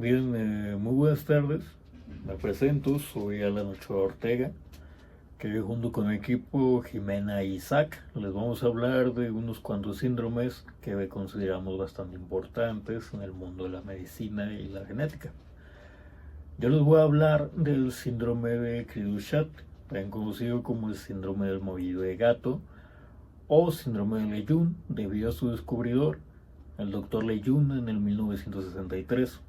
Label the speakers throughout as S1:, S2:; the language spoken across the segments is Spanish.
S1: Bien, muy buenas tardes. Me presento, soy Alan Ochoa Ortega, que junto con mi equipo Jimena e Isaac les vamos a hablar de unos cuantos síndromes que consideramos bastante importantes en el mundo de la medicina y la genética. Yo les voy a hablar del síndrome de Cri-du-Chat, también conocido como el síndrome del movido de gato o síndrome de Lejeune, debido a su descubridor, el doctor Lejeune, en el 1963.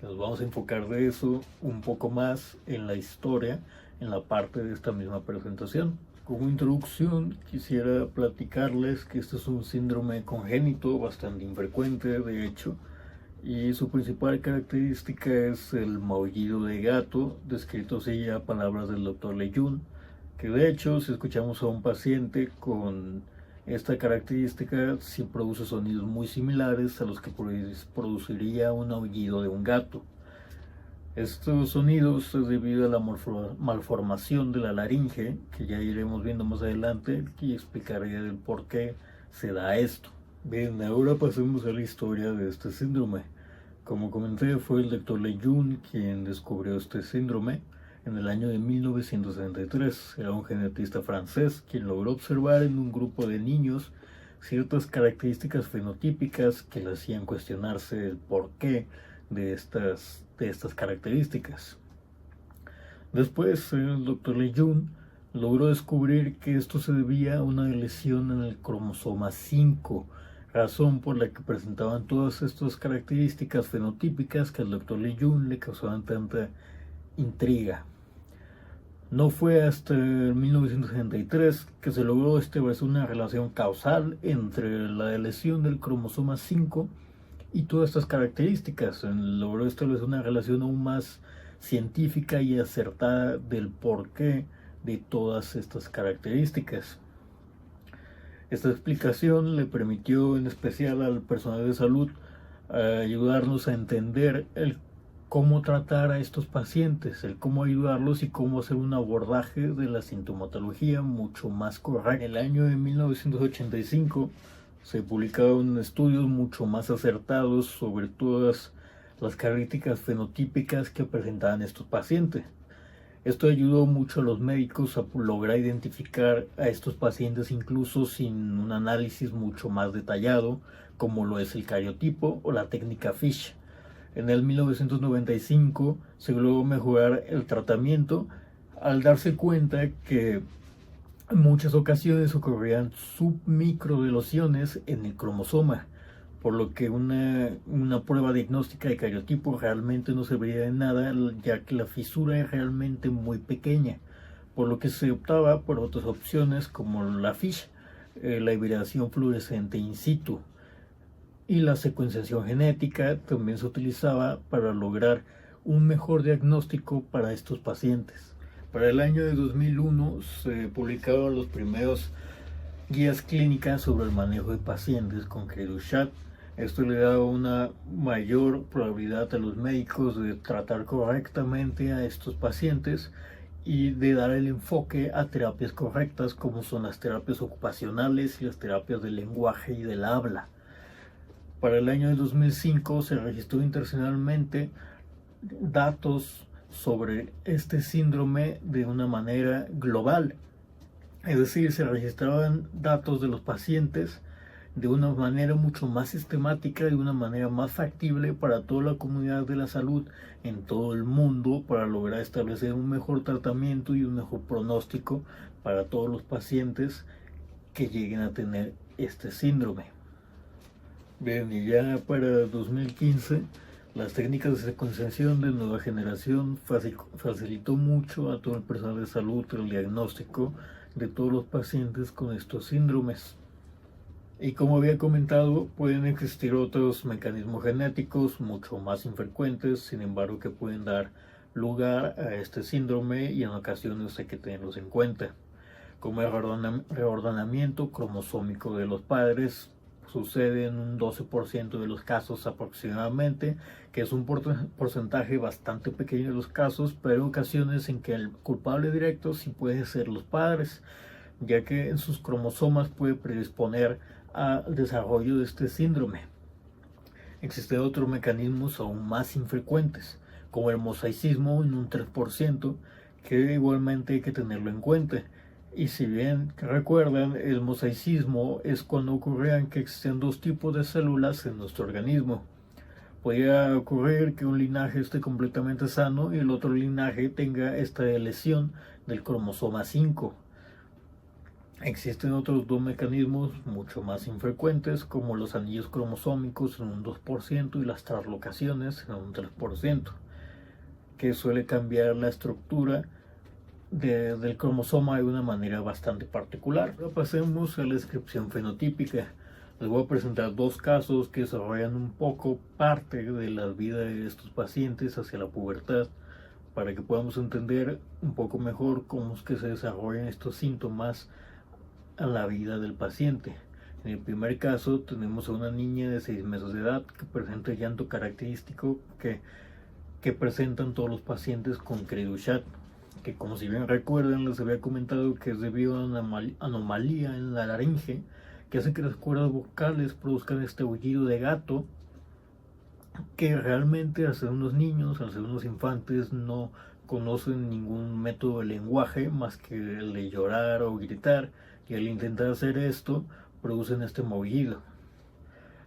S1: Nos vamos a enfocar de eso un poco más en la historia, en la parte de esta misma presentación. Como introducción quisiera platicarles que este es un síndrome congénito bastante infrecuente, de hecho, y su principal característica es el maullido de gato, descrito así a palabras del doctor Lejeune, que de hecho si escuchamos a un paciente con esta característica sí produce sonidos muy similares a los que produciría un aullido de un gato. Estos sonidos es debido a la malformación de la laringe, que ya iremos viendo más adelante y explicaré el por qué se da esto. Bien, ahora pasemos a la historia de este síndrome. Como comenté, fue el doctor Lejeune quien descubrió este síndrome en el año de 1963. Era un genetista francés quien logró observar en un grupo de niños ciertas características fenotípicas que le hacían cuestionarse el porqué de estas características. Después, el doctor Lejeune logró descubrir que esto se debía a una lesión en el cromosoma 5, razón por la que presentaban todas estas características fenotípicas que al doctor Lejeune le causaban tanta intriga. No fue hasta 1963 que se logró establecer una relación causal entre la lesión del cromosoma 5 y todas estas características. Logró establecer una relación aún más científica y acertada del porqué de todas estas características. Esta explicación le permitió en especial al personal de salud ayudarnos a entender el cómo tratar a estos pacientes, el cómo ayudarlos y cómo hacer un abordaje de la sintomatología mucho más correcto. En el año de 1985 se publicaron estudios mucho más acertados sobre todas las características fenotípicas que presentaban estos pacientes. Esto ayudó mucho a los médicos a lograr identificar a estos pacientes incluso sin un análisis mucho más detallado, como lo es el cariotipo o la técnica FISH. En el 1995 se logró mejorar el tratamiento al darse cuenta que en muchas ocasiones ocurrían submicrodeleciones en el cromosoma, por lo que una prueba diagnóstica de cariotipo realmente no serviría de nada, ya que la fisura es realmente muy pequeña, por lo que se optaba por otras opciones como la FISH, la hibridación fluorescente in situ, y la secuenciación genética también se utilizaba para lograr un mejor diagnóstico para estos pacientes. Para el año de 2001 se publicaron los primeros guías clínicas sobre el manejo de pacientes con Cri-du-Chat. Esto le da una mayor probabilidad a los médicos de tratar correctamente a estos pacientes y de dar el enfoque a terapias correctas, como son las terapias ocupacionales y las terapias del lenguaje y del habla. Para el año de 2005 se registró internacionalmente datos sobre este síndrome de una manera global. Es decir, se registraban datos de los pacientes de una manera mucho más sistemática, de una manera más factible para toda la comunidad de la salud en todo el mundo, para lograr establecer un mejor tratamiento y un mejor pronóstico para todos los pacientes que lleguen a tener este síndrome. Bien, y ya para 2015 las técnicas de secuenciación de nueva generación facilitó mucho a todo el personal de salud el diagnóstico de todos los pacientes con estos síndromes. Y como había comentado, pueden existir otros mecanismos genéticos mucho más infrecuentes, sin embargo, que pueden dar lugar a este síndrome, y en ocasiones hay que tenerlos en cuenta, como el reordenamiento cromosómico de los padres. Sucede en un 12% de los casos aproximadamente, que es un porcentaje bastante pequeño de los casos, pero hay ocasiones en que el culpable directo sí puede ser los padres, ya que en sus cromosomas puede predisponer al desarrollo de este síndrome. Existen otros mecanismos aún más infrecuentes, como el mosaicismo en un 3%, que igualmente hay que tenerlo en cuenta. Y si bien recuerdan, el mosaicismo es cuando ocurrían que existen dos tipos de células en nuestro organismo. Podría ocurrir que un linaje esté completamente sano y el otro linaje tenga esta lesión del cromosoma 5. Existen otros dos mecanismos mucho más infrecuentes, como los anillos cromosómicos en un 2% y las translocaciones en un 3%, que suele cambiar la estructura del cromosoma de una manera bastante particular. Ahora pasemos a la descripción fenotípica. Les voy a presentar dos casos que desarrollan un poco parte de la vida de estos pacientes hacia la pubertad, para que podamos entender un poco mejor cómo es que se desarrollan estos síntomas a la vida del paciente. En el primer caso tenemos a una niña de 6 meses de edad que presenta el llanto característico que presentan todos los pacientes con Cri du Chat, que como si bien recuerdan les había comentado que es debido a una anomalía en la laringe que hace que las cuerdas vocales produzcan este aullido de gato, que realmente al ser unos niños, al ser unos infantes, no conocen ningún método de lenguaje más que el de llorar o gritar, y al intentar hacer esto producen este maullido.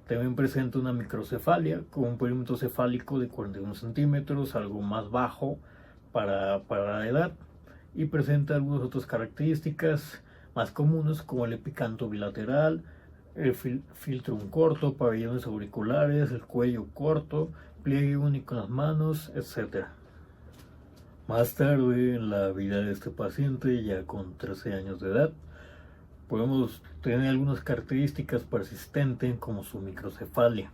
S1: También presenta una microcefalia con un perímetro cefálico de 41 centímetros, algo más bajo para la edad, y presenta algunas otras características más comunes como el epicanto bilateral, el filtrum corto, pabellones auriculares, el cuello corto, pliegue único en las manos, etc. Más tarde en la vida de este paciente, ya con 13 años de edad, podemos tener algunas características persistentes como su microcefalia.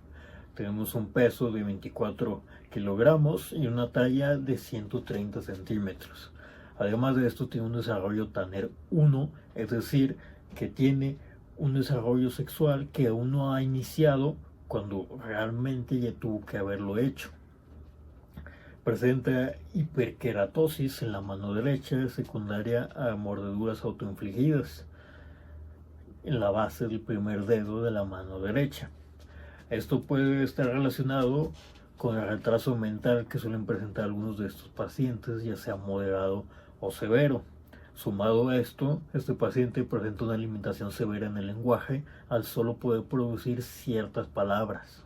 S1: Tenemos un peso de 24 kilogramos y una talla de 130 centímetros. Además de esto tiene un desarrollo Tanner 1, es decir, que tiene un desarrollo sexual que aún no ha iniciado cuando realmente ya tuvo que haberlo hecho. Presenta hiperkeratosis en la mano derecha, secundaria a mordeduras autoinfligidas en la base del primer dedo de la mano derecha. Esto puede estar relacionado con el retraso mental que suelen presentar algunos de estos pacientes, ya sea moderado o severo. Sumado a esto, este paciente presenta una limitación severa en el lenguaje al solo poder producir ciertas palabras.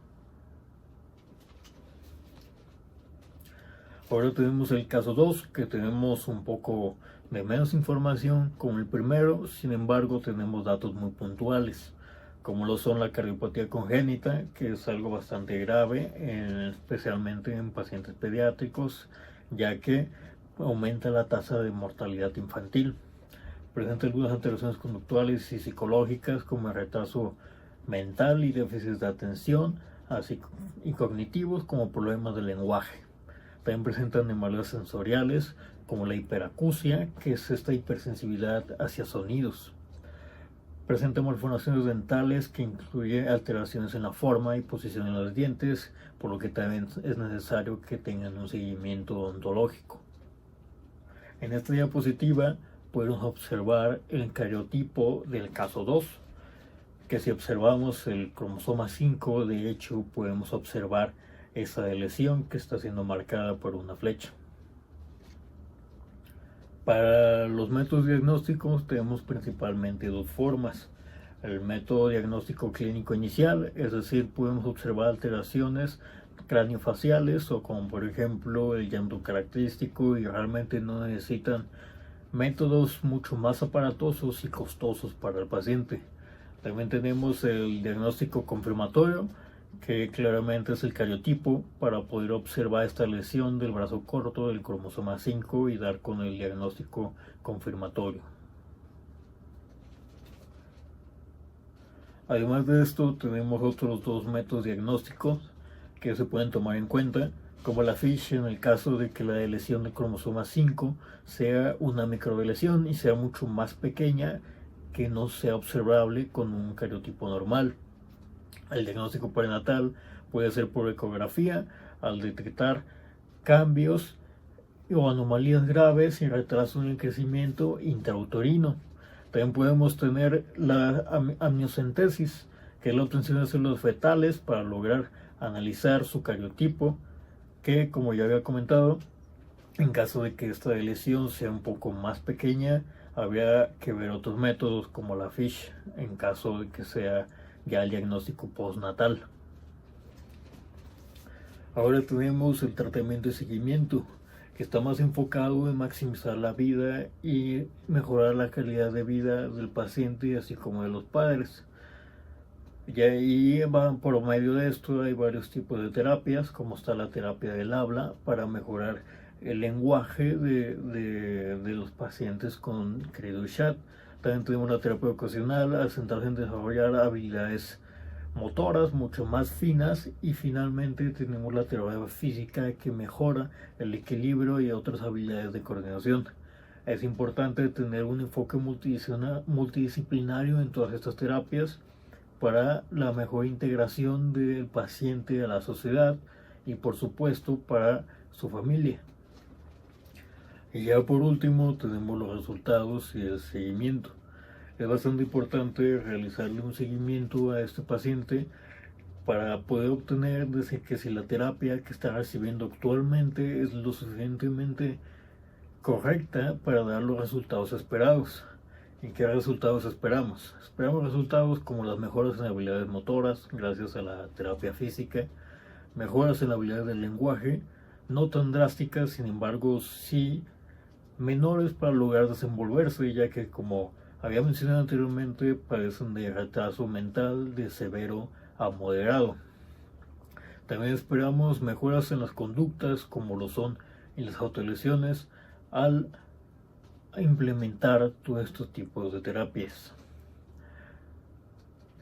S1: Ahora tenemos el caso 2, que tenemos un poco de menos información como el primero, sin embargo tenemos datos muy puntuales, como lo son la cardiopatía congénita, que es algo bastante grave, especialmente en pacientes pediátricos, ya que aumenta la tasa de mortalidad infantil. Presenta algunas alteraciones conductuales y psicológicas como el retraso mental y déficits de atención, así y cognitivos como problemas de lenguaje. También presentan anomalías sensoriales como la hiperacusia, que es esta hipersensibilidad hacia sonidos. Presenta malformaciones dentales que incluye alteraciones en la forma y posición de los dientes, por lo que también es necesario que tengan un seguimiento odontológico. En esta diapositiva podemos observar el cariotipo del caso 2, que si observamos el cromosoma 5, de hecho podemos observar esa lesión que está siendo marcada por una flecha. Para los métodos diagnósticos tenemos principalmente dos formas. El método diagnóstico clínico inicial, es decir, podemos observar alteraciones craneofaciales o como por ejemplo el llanto característico, y realmente no necesitan métodos mucho más aparatosos y costosos para el paciente. También tenemos el diagnóstico confirmatorio, que claramente es el cariotipo para poder observar esta lesión del brazo corto del cromosoma 5 y dar con el diagnóstico confirmatorio. Además de esto, tenemos otros dos métodos diagnósticos que se pueden tomar en cuenta, como la FISH en el caso de que la lesión del cromosoma 5 sea una microlesión y sea mucho más pequeña, que no sea observable con un cariotipo normal. El diagnóstico prenatal puede ser por ecografía al detectar cambios o anomalías graves y retraso en el crecimiento intrauterino. También podemos tener la amniocentesis, que es la obtención de células fetales para lograr analizar su cariotipo, que como ya había comentado, en caso de que esta lesión sea un poco más pequeña, habría que ver otros métodos como la FISH en caso de que sea ya el diagnóstico postnatal. Ahora tenemos el tratamiento y seguimiento, que está más enfocado en maximizar la vida y mejorar la calidad de vida del paciente, así como de los padres. Y ahí por medio de esto hay varios tipos de terapias, como está la terapia del habla para mejorar el lenguaje de los pacientes con Credit Chat. También tenemos la terapia ocasional al centrarse en desarrollar habilidades motoras mucho más finas, y finalmente tenemos la terapia física que mejora el equilibrio y otras habilidades de coordinación. Es importante tener un enfoque multidisciplinario en todas estas terapias para la mejor integración del paciente a la sociedad y por supuesto para su familia. Y ya por último tenemos los resultados y el seguimiento. Es bastante importante realizarle un seguimiento a este paciente para poder obtener desde que si la terapia que está recibiendo actualmente es lo suficientemente correcta para dar los resultados esperados. ¿Y qué resultados esperamos? Esperamos resultados como las mejoras en habilidades motoras gracias a la terapia física, mejoras en la habilidad del lenguaje, no tan drásticas, sin embargo sí menores para lograr desenvolverse, ya que como había mencionado anteriormente, padecen de retraso mental de severo a moderado. También esperamos mejoras en las conductas, como lo son en las autolesiones, al implementar todos estos tipos de terapias.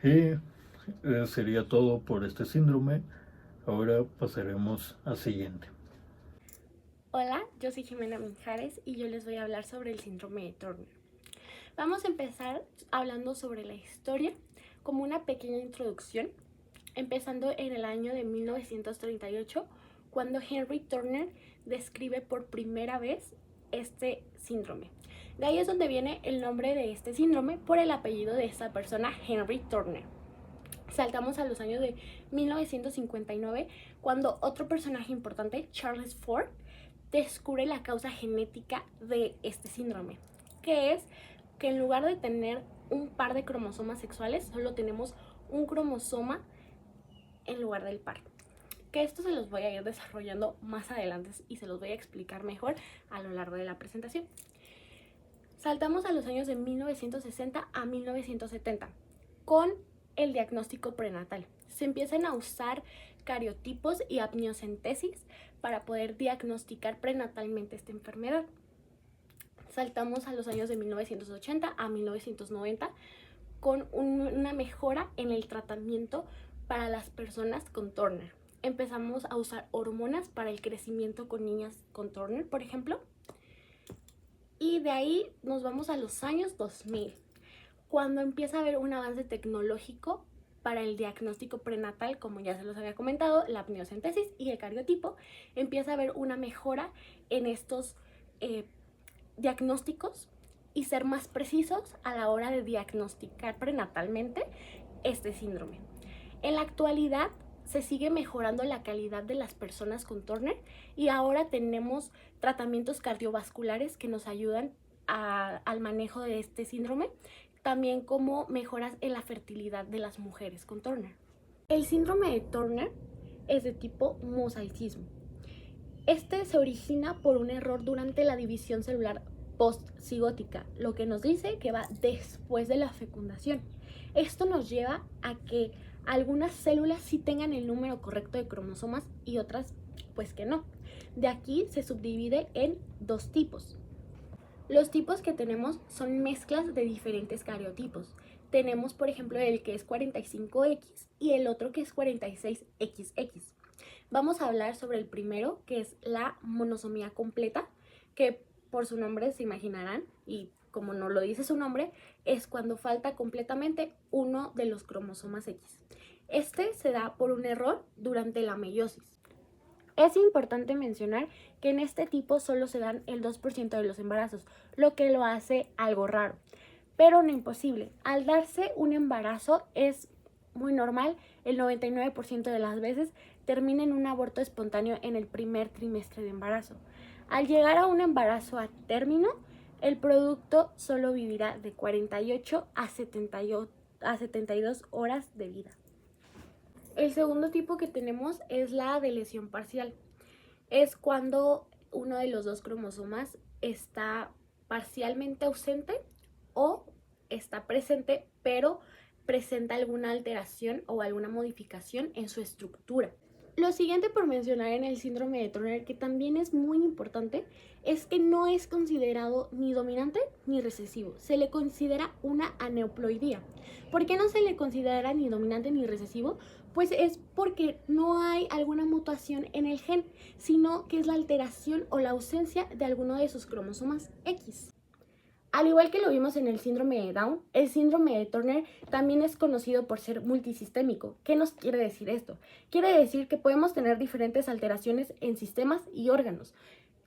S1: Y sería todo por este síndrome. Ahora pasaremos al siguiente.
S2: Hola, yo soy Jimena Mijares y yo les voy a hablar sobre el síndrome de Turner. Vamos a empezar hablando sobre la historia como una pequeña introducción, empezando en el año de 1938, cuando Henry Turner describe por primera vez este síndrome. De ahí es donde viene el nombre de este síndrome por el apellido de esta persona, Henry Turner. Saltamos a los años de 1959, cuando otro personaje importante, Charles Ford, descubre la causa genética de este síndrome, que es que en lugar de tener un par de cromosomas sexuales, solo tenemos un cromosoma en lugar del par. Que esto se los voy a ir desarrollando más adelante y se los voy a explicar mejor a lo largo de la presentación. Saltamos a los años de 1960 a 1970 con el diagnóstico prenatal. Se empiezan a usar cariotipos y amniocentesis para poder diagnosticar prenatalmente esta enfermedad. Saltamos a los años de 1980 a 1990 con una mejora en el tratamiento para las personas con Turner. Empezamos a usar hormonas para el crecimiento con niñas con Turner, por ejemplo. Y de ahí nos vamos a los años 2000, cuando empieza a haber un avance tecnológico para el diagnóstico prenatal, como ya se los había comentado, la amniocentesis y el cariotipo. Empieza a haber una mejora en estos diagnósticos y ser más precisos a la hora de diagnosticar prenatalmente este síndrome. En la actualidad se sigue mejorando la calidad de las personas con Turner y ahora tenemos tratamientos cardiovasculares que nos ayudan al manejo de este síndrome, también como mejoras en la fertilidad de las mujeres con Turner. El síndrome de Turner es de tipo mosaicismo. Este se origina por un error durante la división celular postcigótica, lo que nos dice que va después de la fecundación. Esto nos lleva a que algunas células sí tengan el número correcto de cromosomas y otras pues que no. De aquí se subdivide en dos tipos. Los tipos que tenemos son mezclas de diferentes cariotipos. Tenemos, por ejemplo, el que es 45X y el otro que es 46XX. Vamos a hablar sobre el primero, que es la monosomía completa, que por su nombre se imaginarán, y como no lo dice su nombre, es cuando falta completamente uno de los cromosomas X. Este se da por un error durante la meiosis. Es importante mencionar que en este tipo solo se dan el 2% de los embarazos, lo que lo hace algo raro, pero no imposible. Al darse un embarazo es muy normal, el 99% de las veces termina en un aborto espontáneo en el primer trimestre de embarazo. Al llegar a un embarazo a término, el producto solo vivirá de 48 a 72 horas de vida. El segundo tipo que tenemos es la de lesión parcial. Es cuando uno de los dos cromosomas está parcialmente ausente o está presente, pero presenta alguna alteración o alguna modificación en su estructura. Lo siguiente por mencionar en el síndrome de Turner, que también es muy importante, es que no es considerado ni dominante ni recesivo. Se le considera una aneuploidía. ¿Por qué no se le considera ni dominante ni recesivo? Pues es porque no hay alguna mutación en el gen, sino que es la alteración o la ausencia de alguno de sus cromosomas X. Al igual que lo vimos en el síndrome de Down, el síndrome de Turner también es conocido por ser multisistémico. ¿Qué nos quiere decir esto? Quiere decir que podemos tener diferentes alteraciones en sistemas y órganos.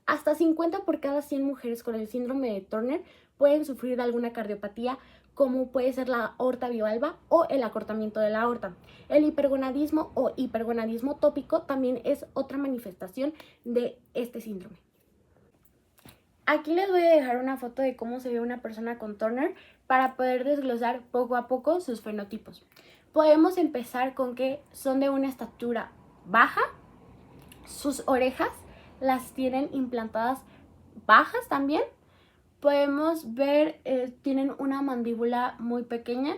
S2: Hasta 50 por cada 100 mujeres con el síndrome de Turner pueden sufrir de alguna cardiopatía, como puede ser la aorta bivalva o el acortamiento de la aorta. El hipergonadismo o hipergonadismo tópico también es otra manifestación de este síndrome. Aquí les voy a dejar una foto de cómo se ve una persona con Turner para poder desglosar poco a poco sus fenotipos. Podemos empezar con que son de una estatura baja, sus orejas las tienen implantadas bajas también. Podemos ver, tienen una mandíbula muy pequeña,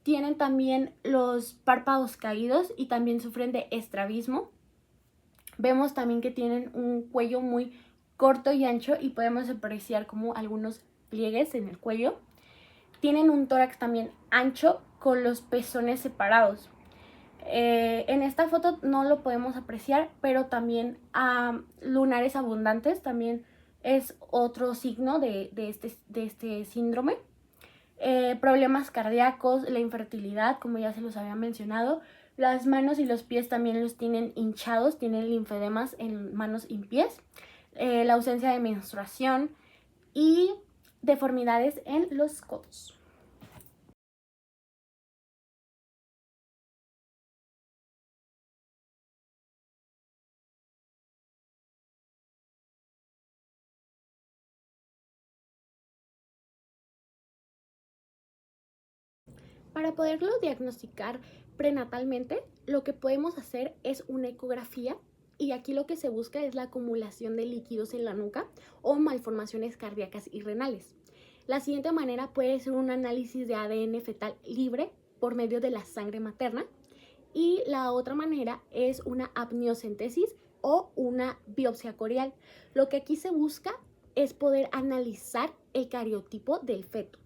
S2: tienen también los párpados caídos y también sufren de estrabismo. Vemos también que tienen un cuello muy corto y ancho y podemos apreciar como algunos pliegues en el cuello. Tienen un tórax también ancho con los pezones separados. En esta foto no lo podemos apreciar, pero también lunares abundantes también es otro signo de este síndrome. Problemas cardíacos, la infertilidad, como ya se los había mencionado. Las manos y los pies también los tienen hinchados, tienen linfedemas en manos y pies. La ausencia de menstruación y deformidades en los codos. Para poderlo diagnosticar prenatalmente, lo que podemos hacer es una ecografía y aquí lo que se busca es la acumulación de líquidos en la nuca o malformaciones cardíacas y renales. La siguiente manera puede ser un análisis de ADN fetal libre por medio de la sangre materna y la otra manera es una amniocentesis o una biopsia corial. Lo que aquí se busca es poder analizar el cariotipo del feto.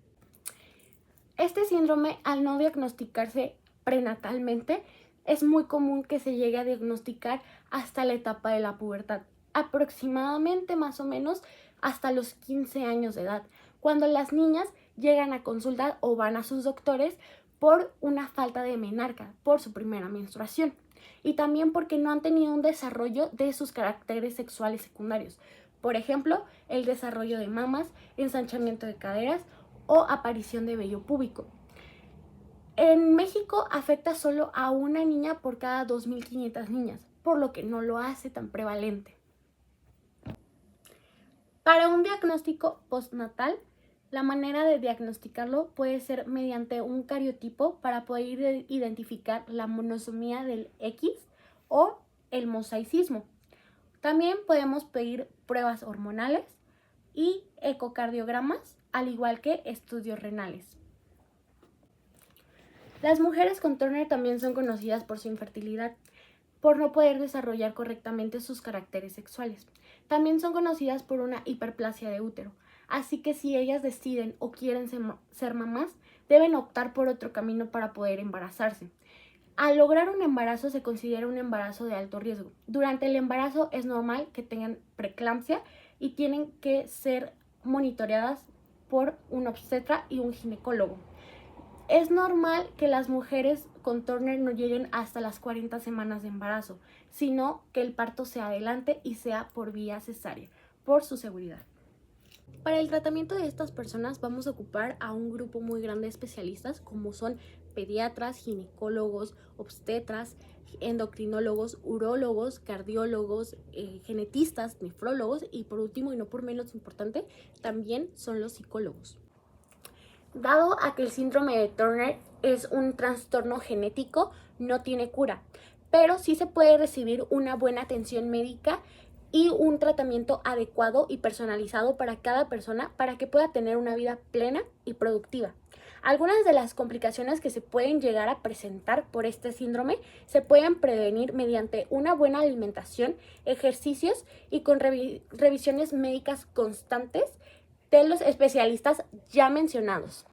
S2: Este síndrome, al no diagnosticarse prenatalmente, es muy común que se llegue a diagnosticar hasta la etapa de la pubertad, aproximadamente más o menos hasta los 15 años de edad, cuando las niñas llegan a consultar o van a sus doctores por una falta de menarca, por su primera menstruación, y también porque no han tenido un desarrollo de sus caracteres sexuales secundarios. Por ejemplo, el desarrollo de mamas, ensanchamiento de caderas o aparición de vello púbico. En México afecta solo a una niña por cada 2.500 niñas, por lo que no lo hace tan prevalente. Para un diagnóstico postnatal, la manera de diagnosticarlo puede ser mediante un cariotipo para poder identificar la monosomía del X o el mosaicismo. También podemos pedir pruebas hormonales y ecocardiogramas, al igual que estudios renales. Las mujeres con Turner también son conocidas por su infertilidad, por no poder desarrollar correctamente sus caracteres sexuales. También son conocidas por una hiperplasia de útero, así que si ellas deciden o quieren ser mamás, deben optar por otro camino para poder embarazarse. Al lograr un embarazo se considera un embarazo de alto riesgo. Durante el embarazo es normal que tengan preeclampsia y tienen que ser monitoreadas por un obstetra y un ginecólogo. Es normal que las mujeres con Turner no lleguen hasta las 40 semanas de embarazo, sino que el parto se adelante y sea por vía cesárea, por su seguridad. Para el tratamiento de estas personas vamos a ocupar a un grupo muy grande de especialistas como son pediatras, ginecólogos, obstetras, endocrinólogos, urólogos, cardiólogos, genetistas, nefrólogos y por último y no por menos importante, también son los psicólogos. Dado a que el síndrome de Turner es un trastorno genético, no tiene cura, pero sí se puede recibir una buena atención médica y un tratamiento adecuado y personalizado para cada persona para que pueda tener una vida plena y productiva. Algunas de las complicaciones que se pueden llegar a presentar por este síndrome se pueden prevenir mediante una buena alimentación, ejercicios y con revisiones médicas constantes de los especialistas ya mencionados.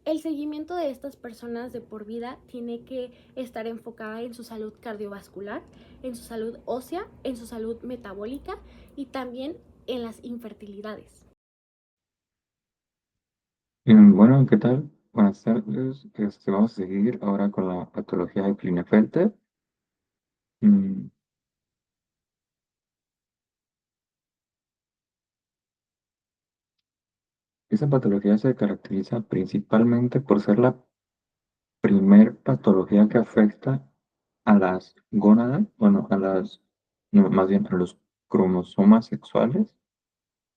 S2: El seguimiento de estas personas de por vida tiene que estar enfocada en su salud cardiovascular, en su salud ósea, en su salud metabólica y también en las infertilidades.
S3: Bueno, ¿qué tal? Buenas tardes. Vamos a seguir ahora con la patología de Klinefelter. Mm, Esa patología se caracteriza principalmente por ser la primer patología que afecta a las gónadas, bueno, no, más bien a los cromosomas sexuales,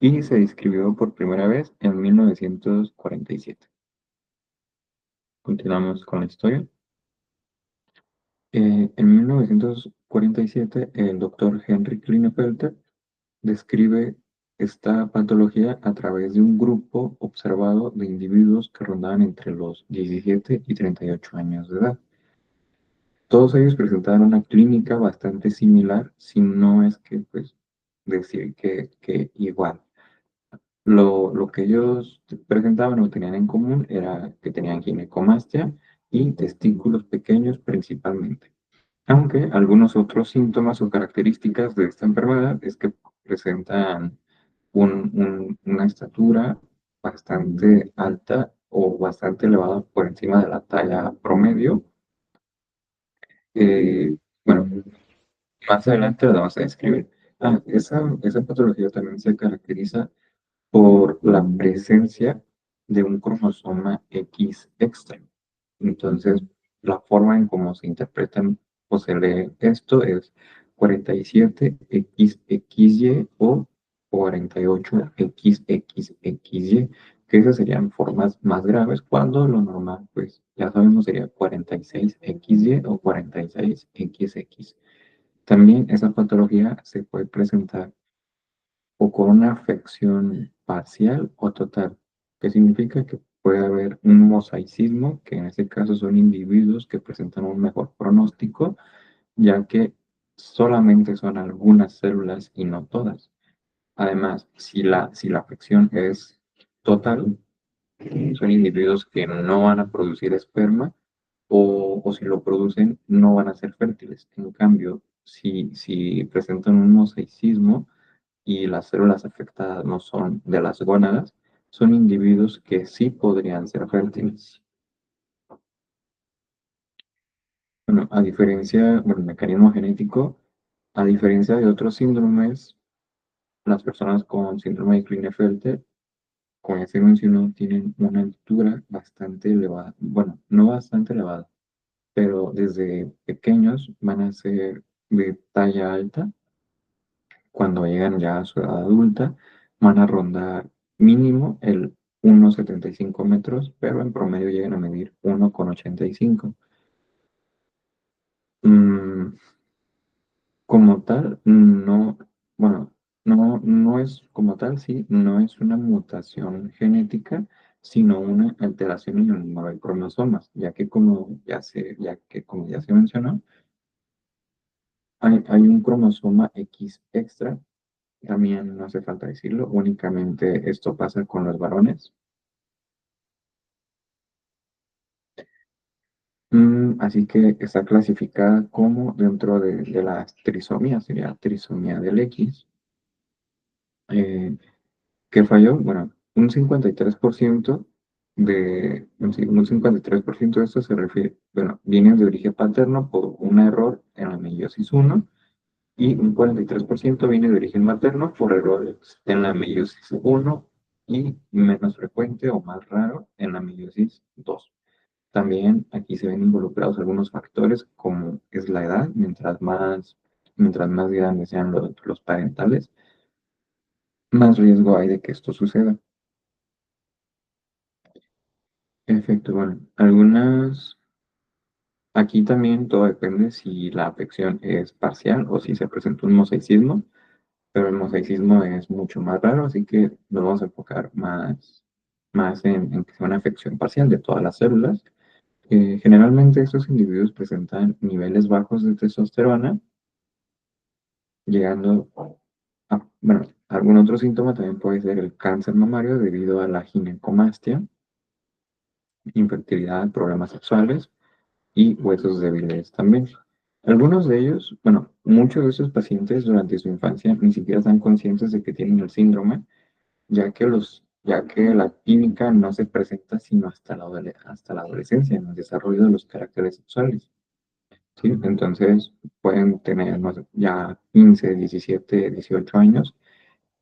S3: y se describió por primera vez en 1947. Continuamos con la historia. En 1947, el doctor Henry Klinefelter describe esta patología a través de un grupo observado de individuos que rondaban entre los 17 y 38 años de edad. Todos ellos presentaban una clínica bastante similar, si no es que, pues, decir que igual. Lo que ellos presentaban o tenían en común era que tenían ginecomastia y testículos pequeños principalmente. Aunque algunos otros síntomas o características de esta enfermedad es que presentan una estatura bastante alta o bastante elevada por encima de la talla promedio. Bueno, más adelante la vamos a describir. Esa patología también se caracteriza por la presencia de un cromosoma X extra. Entonces, la forma en cómo se interpretan o se lee esto es 47XXY o 48XXXY, que esas serían formas más graves, cuando lo normal, pues ya sabemos, sería 46XY o 46XX. También esa patología se puede presentar o con una afección parcial o total, que significa que puede haber un mosaicismo, que en este caso son individuos que presentan un mejor pronóstico, ya que solamente son algunas células y no todas. Además, si la afección es total, son individuos que no van a producir esperma o si lo producen, no van a ser fértiles. En cambio, si presentan un mosaicismo, y las células afectadas no son de las gónadas, son individuos que sí podrían ser fértiles. Bueno, el mecanismo genético, a diferencia de otros síndromes, las personas con síndrome de Klinefelter, como ya se mencionó, tienen una altura bastante elevada. Bueno, no bastante elevada, pero desde pequeños van a ser de talla alta. Cuando llegan ya a su edad adulta, van a rondar mínimo el 1,75 metros, pero en promedio llegan a medir 1,85. Mm, Como tal, no, bueno, no es como tal, sí, no es una mutación genética, sino una alteración en el número de cromosomas, ya que como ya se mencionó, hay un cromosoma X extra. También no hace falta decirlo, únicamente esto pasa con los varones. Así que está clasificada como dentro de las trisomías, sería trisomía del X. ¿Qué falló? Bueno, un 53% un 53% de esto se refiere, bueno, viene de origen paterno por un error en la meiosis 1 y un 43% viene de origen materno por errores en la meiosis 1 y menos frecuente o más raro en la meiosis 2. También aquí se ven involucrados algunos factores como es la edad, mientras más grandes sean los parentales, más riesgo hay de que esto suceda. Efecto, bueno, aquí también todo depende si la afección es parcial o si se presenta un mosaicismo, pero el mosaicismo es mucho más raro, así que nos vamos a enfocar más en que sea una afección parcial de todas las células. Generalmente estos individuos presentan niveles bajos de testosterona, llegando bueno, algún otro síntoma también puede ser el cáncer mamario debido a la ginecomastia, infertilidad, problemas sexuales y huesos débiles también. Algunos de ellos, bueno, muchos de esos pacientes durante su infancia ni siquiera están conscientes de que tienen el síndrome, ya que la química no se presenta sino hasta la adolescencia, en el desarrollo de los caracteres sexuales. ¿Sí? Entonces pueden tener no sé, ya 15, 17, 18 años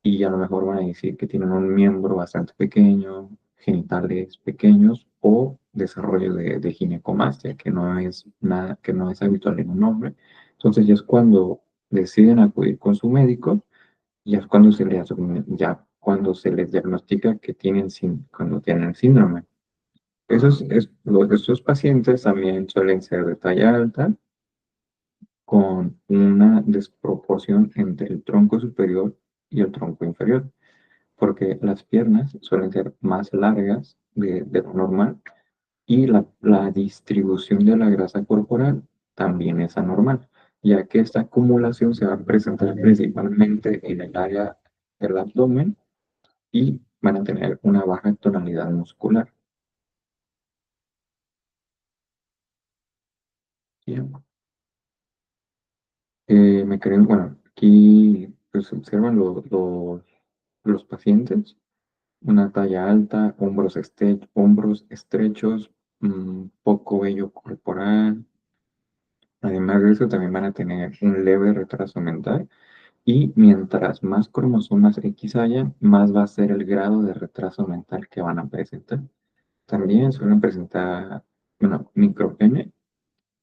S3: y a lo mejor van a decir que tienen un miembro bastante pequeño, genitales pequeños o desarrollo de ginecomastia, que no es nada, que no es habitual en un hombre. Entonces ya es cuando deciden acudir con su médico, ya es cuando ya cuando se les diagnostica que cuando tienen el síndrome. Estos pacientes también suelen ser de talla alta, con una desproporción entre el tronco superior y el tronco inferior, porque las piernas suelen ser más largas de lo normal y la distribución de la grasa corporal también es anormal, ya que esta acumulación se va a presentar principalmente en el área del abdomen y van a tener una baja tonalidad muscular. Bien. Bueno, aquí pues, se observan los pacientes, una talla alta, hombros estrechos, poco vello corporal. Además de eso, también van a tener un leve retraso mental y mientras más cromosomas X haya, más va a ser el grado de retraso mental que van a presentar. También suelen presentar, bueno, micropene,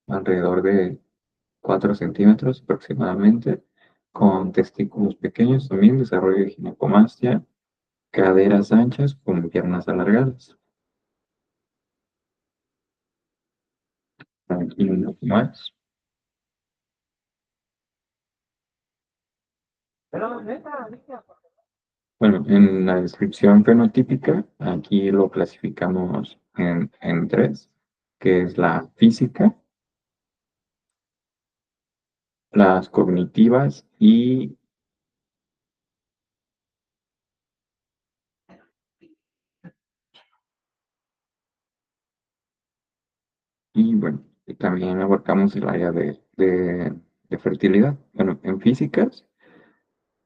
S3: alrededor de 4 centímetros aproximadamente, con testículos pequeños también, desarrollo de ginecomastia, caderas anchas con piernas alargadas. Aquí un poco más. Bueno, en la descripción fenotípica, aquí lo clasificamos en tres, que es la física, las cognitivas y bueno, y también abarcamos el área de fertilidad. Bueno, en físicas,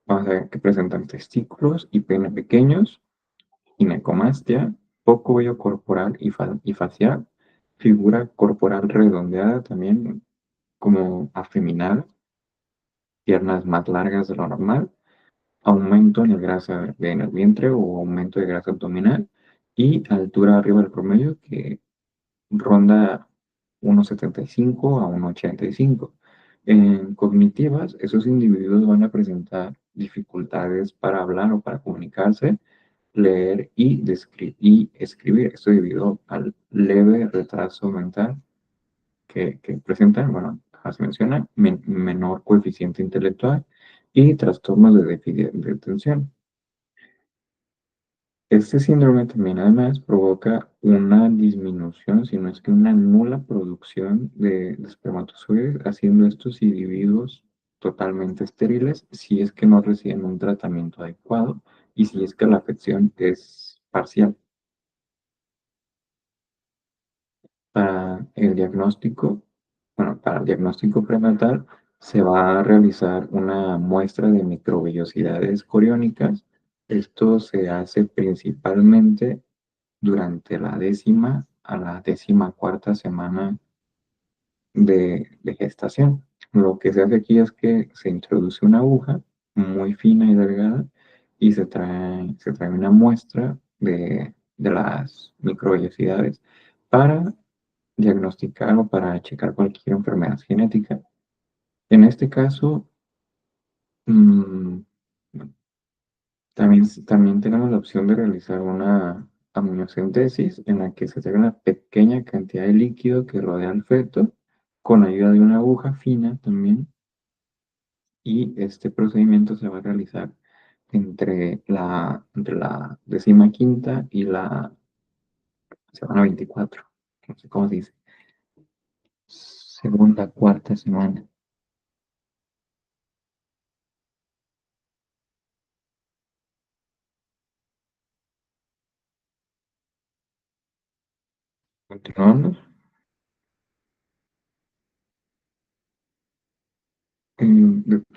S3: vamos a ver que presentan testículos y pene pequeños, ginecomastia, poco vello corporal y facial, figura corporal redondeada también como afeminada, piernas más largas de lo normal, aumento en el grasa en el vientre o aumento de grasa abdominal y altura arriba del promedio que ronda 1,75 a 1,85. En cognitivas, esos individuos van a presentar dificultades para hablar o para comunicarse, leer y escribir. Esto debido al leve retraso mental que presentan, bueno, as menciona, menor coeficiente intelectual y trastornos de déficit de atención. Este síndrome también además provoca una disminución, si no es que una nula producción de espermatozoides, haciendo estos individuos totalmente estériles si es que no reciben un tratamiento adecuado y si es que la afección es parcial. Para el diagnóstico prenatal se va a realizar una muestra de microvellosidades coriónicas. Esto se hace principalmente durante la 10ª a la 14ª semana de gestación. Lo que se hace aquí es que se introduce una aguja muy fina y delgada y se trae una muestra de las microvellosidades para diagnosticar o para checar cualquier enfermedad genética. En este caso, mm, también tenemos la opción de realizar una amniocentesis en la que se saca una pequeña cantidad de líquido que rodea al feto con ayuda de una aguja fina también. Y este procedimiento se va a realizar entre la 15ª y la semana 24. No sé cómo se dice. Segunda, cuarta semana. Continuamos.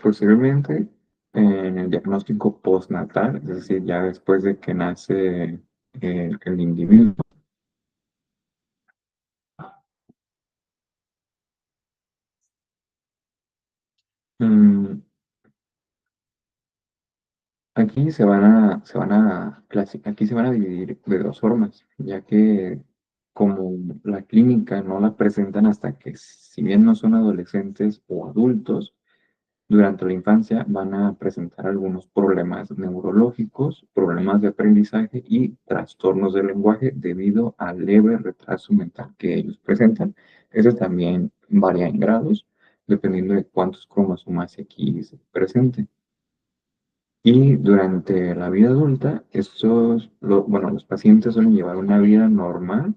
S3: Posteriormente, en el diagnóstico postnatal, es decir, ya después de que nace el individuo, mm, aquí aquí se van a dividir de dos formas, ya que como la clínica no la presentan hasta que, si bien no son adolescentes o adultos, durante la infancia van a presentar algunos problemas neurológicos, problemas de aprendizaje y trastornos del lenguaje debido al leve retraso mental que ellos presentan. Eso también varía en grados, dependiendo de cuántos cromosomas X se presenten. Y durante la vida adulta, bueno, los pacientes suelen llevar una vida normal,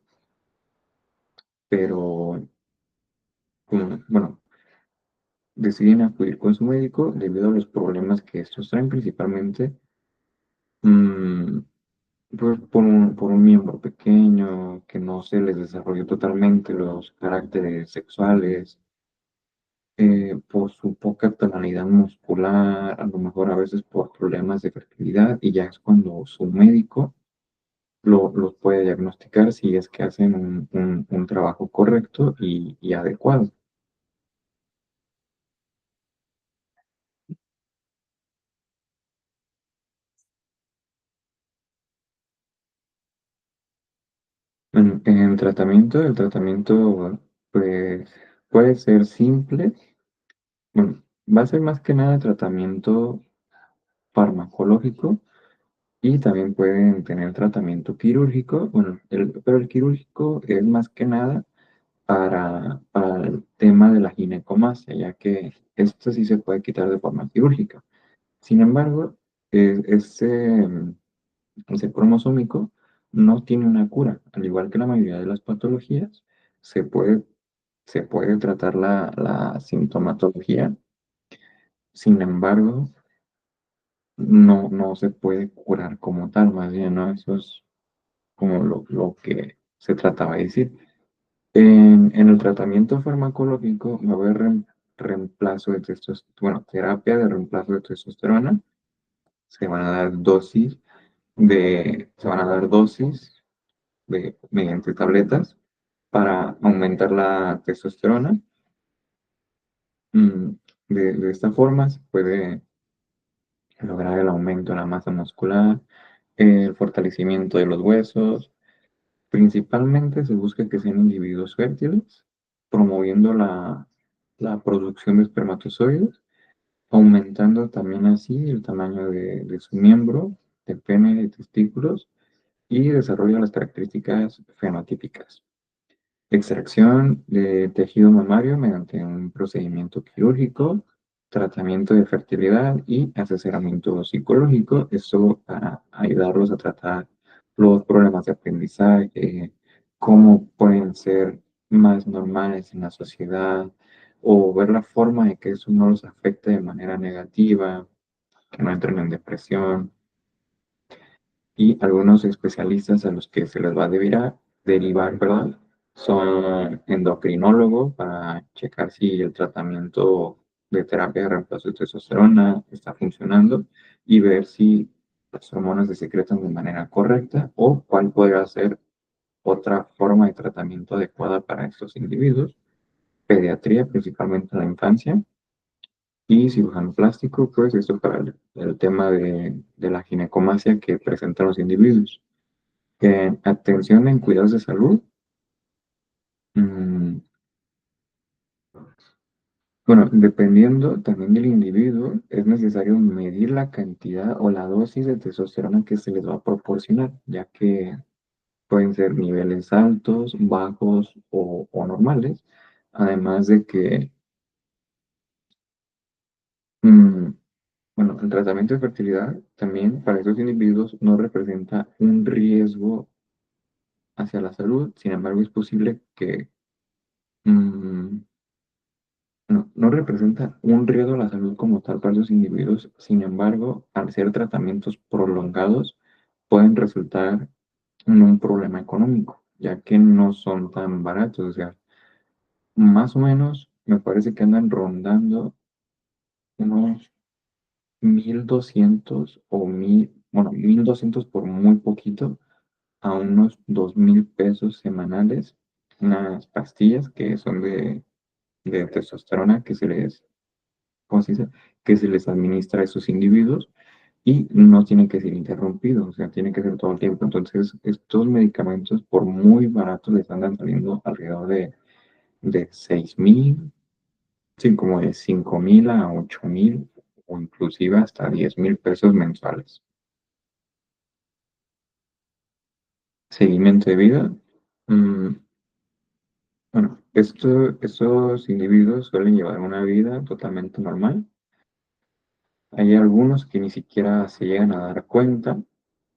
S3: pero bueno, deciden acudir con su médico debido a los problemas que estos traen, principalmente mm, por un miembro pequeño, que no se les desarrolló totalmente los caracteres sexuales, por su poca tonalidad muscular, a lo mejor a veces por problemas de fertilidad, y ya es cuando su médico los puede diagnosticar si es que hacen un trabajo correcto y adecuado. En tratamiento, el tratamiento pues, puede ser simple. Bueno, va a ser más que nada tratamiento farmacológico y también pueden tener tratamiento quirúrgico. Bueno, pero el quirúrgico es más que nada para el tema de la ginecomastia, ya que esto sí se puede quitar de forma quirúrgica. Sin embargo, ese cromosómico no tiene una cura, al igual que la mayoría de las patologías, se puede, se puede tratar la sintomatología. Sin embargo, no se puede curar como tal, más bien, ¿no? Eso es como lo que se trataba de decir. En el tratamiento farmacológico va a haber reemplazo de testosterona, bueno, terapia de reemplazo de testosterona. Se van a dar dosis mediante tabletas para aumentar la testosterona. Mm, de esta forma se puede lograr el aumento de la masa muscular, el fortalecimiento de los huesos. Principalmente se busca que sean individuos fértiles, promoviendo la producción de espermatozoides, aumentando también así el tamaño de su miembro, de pene y testículos, y desarrolla las características fenotípicas. Extracción de tejido mamario mediante un procedimiento quirúrgico, tratamiento de fertilidad y asesoramiento psicológico. Esto para ayudarlos a tratar los problemas de aprendizaje, cómo pueden ser más normales en la sociedad, o ver la forma de que eso no los afecte de manera negativa, que no entren en depresión. Y algunos especialistas a los que se les va a derivar, perdón, son endocrinólogos para checar si el tratamiento de terapia de reemplazo de testosterona está funcionando y ver si las hormonas se secretan de manera correcta o cuál podría ser otra forma de tratamiento adecuada para estos individuos. Pediatría, principalmente en la infancia, y cirujano plástico, pues esto para el tema de la ginecomastia que presentan los individuos. Atención en cuidados de salud, Mm, Bueno, dependiendo también del individuo, es necesario medir la cantidad o la dosis de testosterona que se les va a proporcionar, ya que pueden ser niveles altos, bajos o normales, además de que, mm, bueno, el tratamiento de fertilidad también para estos individuos no representa un riesgo hacia la salud. Sin embargo, es posible que mm, no representa un riesgo a la salud como tal para esos individuos. Sin embargo, al ser tratamientos prolongados, pueden resultar en un problema económico, ya que no son tan baratos. O sea, más o menos me parece que andan rondando unos 1,200 o 1,000, bueno, 1,200 por muy poquito, a unos 2,000 pesos semanales, unas pastillas que son de testosterona que se les, ¿cómo se dice? Que se les administra a esos individuos y no tiene que ser interrumpido, o sea, tiene que ser todo el tiempo. Entonces, estos medicamentos, por muy baratos, les andan saliendo alrededor de 6,000, sí, como de 5,000 a 8,000 o inclusive hasta 10,000 pesos mensuales. Seguimiento de vida. mm, bueno, estos individuos suelen llevar una vida totalmente normal. Hay algunos que ni siquiera se llegan a dar cuenta,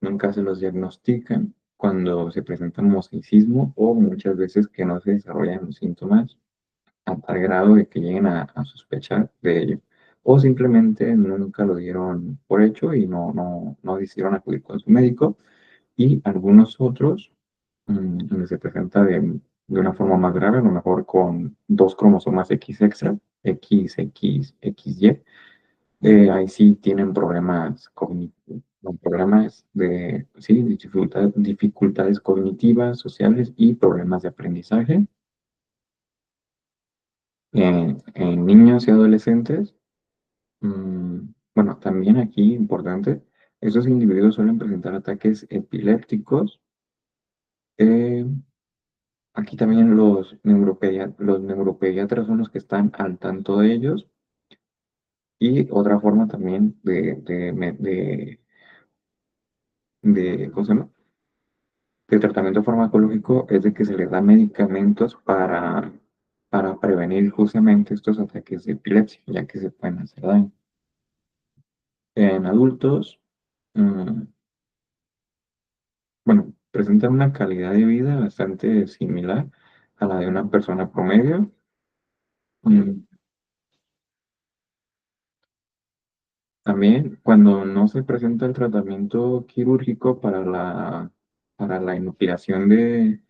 S3: nunca se los diagnostican cuando se presenta mosaicismo o muchas veces que no se desarrollan los síntomas a tal grado de que lleguen a sospechar de ello. O simplemente nunca lo dieron por hecho y no decidieron acudir con su médico. Y algunos otros, donde se presenta de una forma más grave, a lo mejor con dos cromosomas X extra, XXXY, ahí sí tienen problemas cognitivos, problemas de, sí, dificultades cognitivas, sociales y problemas de aprendizaje. En niños y adolescentes, bueno, también aquí importante, esos individuos suelen presentar ataques epilépticos. eh, Aquí también los neuropediatras son los que están al tanto de ellos. Y otra forma también ¿cómo se llama? De tratamiento farmacológico es de que se les da medicamentos para prevenir justamente estos ataques de epilepsia, ya que se pueden hacer daño. En adultos, mm, bueno, presentan una calidad de vida bastante similar a la de una persona promedio. Mm, También cuando no se presenta el tratamiento quirúrgico para la inopilación de,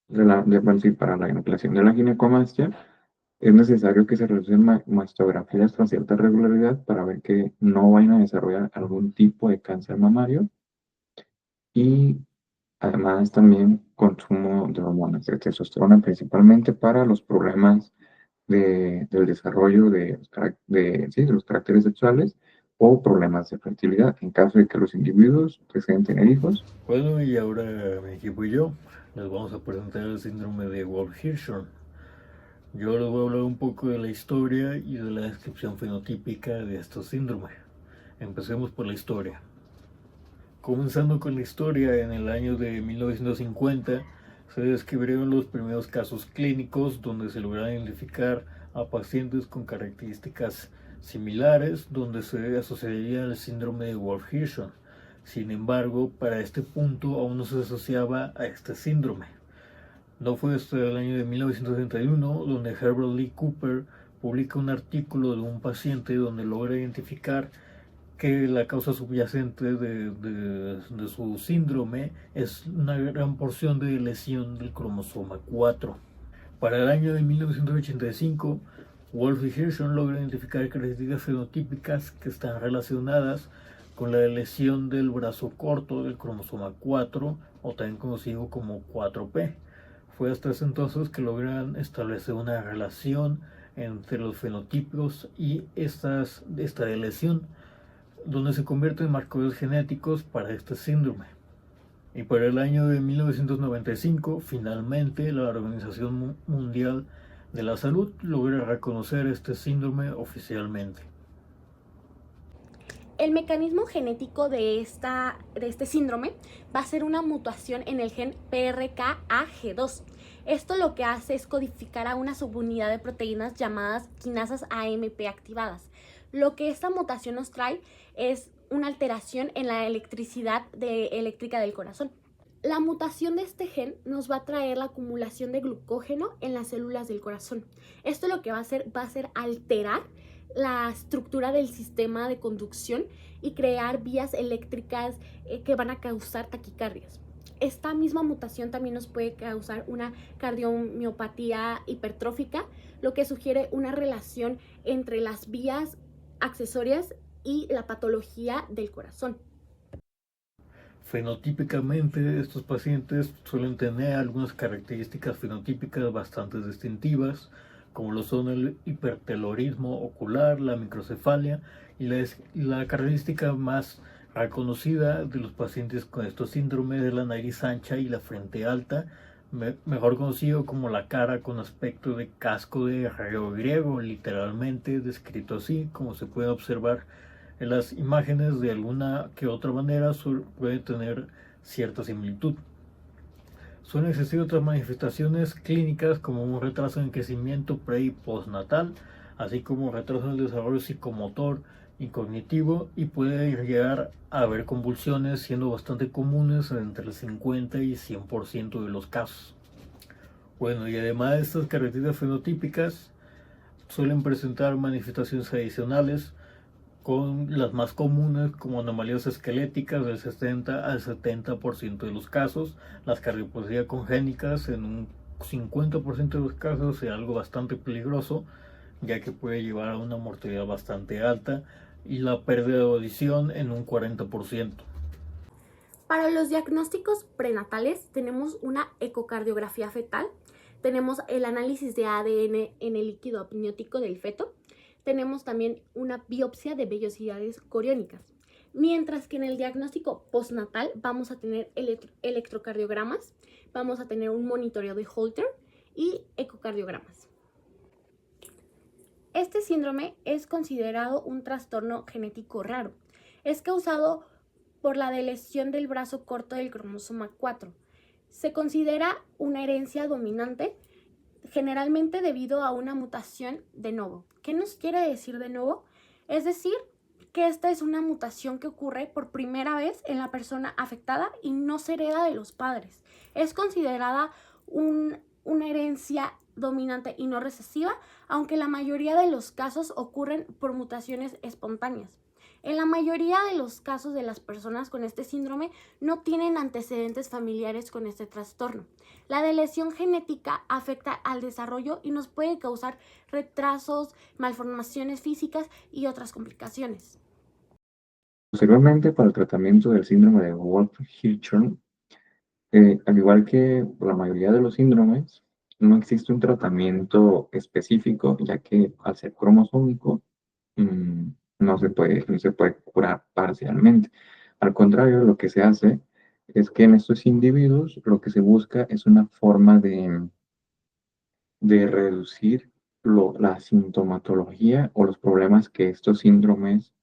S3: bueno, sí, para la inopilación de la ginecomastia, es necesario que se realicen mastografías con cierta regularidad para ver que no vayan a desarrollar algún tipo de cáncer mamario y además también consumo de hormonas de testosterona principalmente para los problemas del desarrollo sí, de los caracteres sexuales o problemas de fertilidad en caso de que los individuos deseen tener hijos.
S1: Bueno, y ahora mi equipo y yo les vamos a presentar el síndrome de Wolf-Hirschhorn. Yo les voy a hablar un poco de la historia y de la descripción fenotípica de estos síndromes. Empecemos por la historia. Comenzando con la historia, en el año de 1950 se describieron los primeros casos clínicos donde se lograron identificar a pacientes con características similares donde se asociaría el síndrome de Wolf-Hirschhorn. Sin embargo, para este punto aún no se asociaba a este síndrome. No fue hasta el año de 1961 donde Herbert Lee Cooper publica un artículo de un paciente donde logra identificar que la causa subyacente de su síndrome es una gran porción de lesión del cromosoma 4. Para el año de 1985, Wolf y Hirschhorn logran identificar características fenotípicas que están relacionadas con la lesión del brazo corto del cromosoma 4, o también conocido como 4P. Fue hasta ese entonces que logran establecer una relación entre los fenotipos y esta lesión. donde se convierten en marcadores genéticos para este síndrome. Y para el año de 1995, finalmente la Organización Mundial de la Salud logra reconocer este síndrome oficialmente.
S2: El mecanismo genético de este síndrome va a ser una mutación en el gen PRKAG2. Esto lo que hace es codificar a una subunidad de proteínas llamadas quinasas AMP activadas. Lo que esta mutación nos trae es una alteración en la electricidad eléctrica del corazón. La mutación de este gen nos va a traer la acumulación de glucógeno en las células del corazón. Esto lo que va a hacer alterar la estructura del sistema de conducción y crear vías eléctricas que van a causar taquicardias. Esta misma mutación también nos puede causar una cardiomiopatía hipertrófica, lo que sugiere una relación entre las vías accesorias y la patología del corazón.
S1: Fenotípicamente, estos pacientes suelen tener algunas características fenotípicas bastante distintivas, como lo son el hipertelorismo ocular, la microcefalia y la característica más reconocida de los pacientes con estos síndromes es la nariz ancha y la frente alta, mejor conocido como la cara con aspecto de casco de reo griego, literalmente descrito así, como se puede observar en las imágenes. De alguna que otra manera puede tener cierta similitud. Suelen existir otras manifestaciones clínicas como un retraso en crecimiento pre y postnatal, así como retraso en el desarrollo psicomotor y cognitivo, y puede llegar a haber convulsiones, siendo bastante comunes entre el 50 y 100% de los casos. Bueno, y además de estas características fenotípicas, suelen presentar manifestaciones adicionales, con las más comunes como anomalías esqueléticas del 60 al 70% de los casos, las cardiopatías congénitas en un 50% de los casos es algo bastante peligroso, ya que puede llevar a una mortalidad bastante alta, y la pérdida de audición en un 40%.
S2: Para los diagnósticos prenatales tenemos una ecocardiografía fetal, tenemos el análisis de ADN en el líquido amniótico del feto, tenemos también una biopsia de vellosidades coriónicas. Mientras que en el diagnóstico postnatal vamos a tener electrocardiogramas, vamos a tener un monitoreo de Holter y ecocardiogramas. Este síndrome es considerado un trastorno genético raro. Es causado por la deleción del brazo corto del cromosoma 4. Se considera una herencia dominante, generalmente debido a una mutación de novo. ¿Qué nos quiere decir de novo? Es decir, que esta es una mutación que ocurre por primera vez en la persona afectada y no se hereda de los padres. Es considerada una herencia dominante y no recesiva, aunque la mayoría de los casos ocurren por mutaciones espontáneas. En la mayoría de los casos de las personas con este síndrome no tienen antecedentes familiares con este trastorno. La deleción genética afecta al desarrollo y nos puede causar retrasos, malformaciones físicas y otras complicaciones.
S3: Posteriormente, para el tratamiento del síndrome de Wolff-Hirschhorn, al igual que la mayoría de los síndromes, no existe un tratamiento específico, ya que al ser cromosómico, no se puede curar parcialmente. Al contrario, lo que se hace es que en estos individuos lo que se busca es una forma de reducir la sintomatología o los problemas que estos síndromes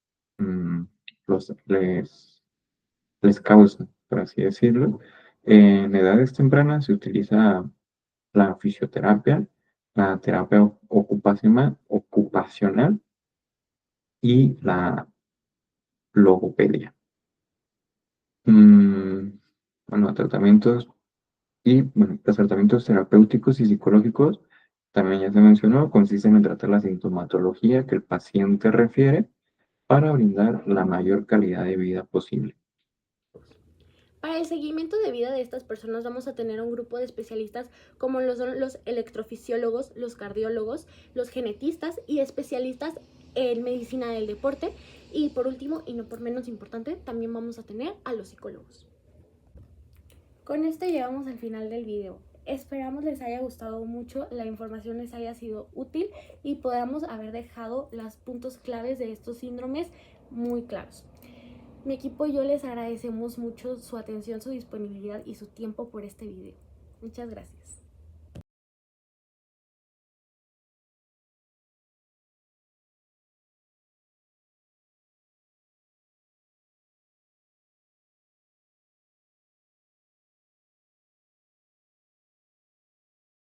S3: les causan, por así decirlo. En edades tempranas se utiliza la fisioterapia, la terapia ocupacional y la logopedia. Bueno, los tratamientos terapéuticos y psicológicos, también ya se mencionó, consisten en tratar la sintomatología que el paciente refiere para brindar la mayor calidad de vida posible.
S2: Para el seguimiento de vida de estas personas vamos a tener un grupo de especialistas como son los electrofisiólogos, los cardiólogos, los genetistas y especialistas en medicina del deporte. Y por último, y no por menos importante, también vamos a tener a los psicólogos. Con esto llegamos al final del video. Esperamos les haya gustado mucho, la información les haya sido útil y podamos haber dejado los puntos claves de estos síndromes muy claros. Mi equipo y yo les agradecemos mucho su atención, su disponibilidad y su tiempo por este video. Muchas gracias.